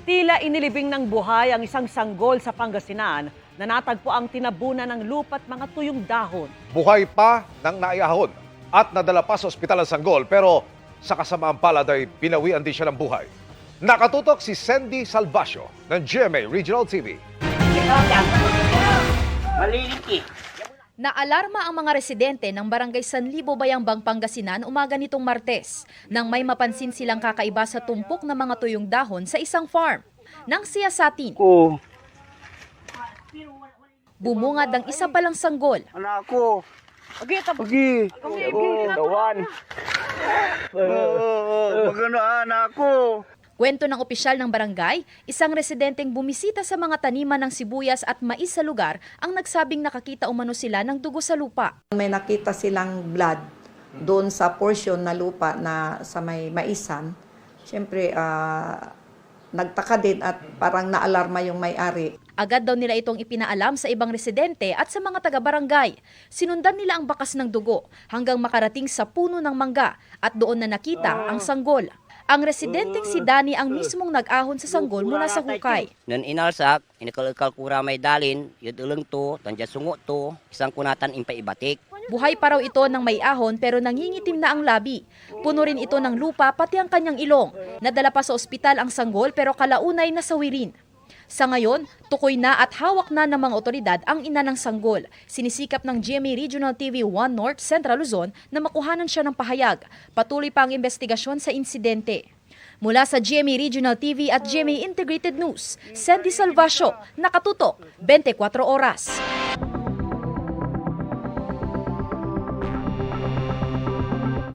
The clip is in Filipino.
Tila inilibing ng buhay ang isang sanggol sa Pangasinan na natagpo ang tinabunan ng lupa at mga tuyong dahon. Buhay pa nang naiahon at nadala pa sa ospital ang sanggol pero sa kasamaang palad ay binawian din siya ng buhay. Nakatutok si Sandy Salvacio ng GMA Regional TV. Maliliki. Naalarma ang mga residente ng Barangay San Libo, Bayambang, Pangasinan umaga nitong Martes nang may mapansin silang kakaiba sa tumpok ng mga tuyong dahon sa isang farm. Nang siyasatin, bumungad ang isa palang sanggol. Anak ko. Agi. Dawan. Magano anak ko. Kwento ng opisyal ng barangay, isang residenteng bumisita sa mga taniman ng sibuyas at mais sa lugar ang nagsabing nakakita umano sila ng dugo sa lupa. May nakita silang blood doon sa portion na lupa na sa may maisan. Siyempre, nagtaka din at parang naalarma yung may-ari. Agad daw nila itong ipinaalam sa ibang residente at sa mga taga-barangay. Sinundan nila ang bakas ng dugo hanggang makarating sa puno ng mangga at doon na nakita ang sanggol. Ang residenteng si Dani ang mismong nag-ahon sa sanggol mula sa hukay. Nan inalsak, inikal-ikal kura may dalin, yun ulang to, tanja sungo to, isang kunatan impay ibatik. Buhay pa raw ito ng may ahon pero nangingitim na ang labi. Puno rin ito ng lupa pati ang kanyang ilong. Nadala pa sa ospital ang sanggol pero kalaunay nasawi rin. Sa ngayon, tukoy na at hawak na ng mga otoridad ang ina ng sanggol. Sinisikap ng GMA Regional TV 1 North Central Luzon na makuhanan siya ng pahayag. Patuloy pa ang investigasyon sa insidente. Mula sa GMA Regional TV at GMA Integrated News, Sandy Salvacio, nakatutok 24 oras.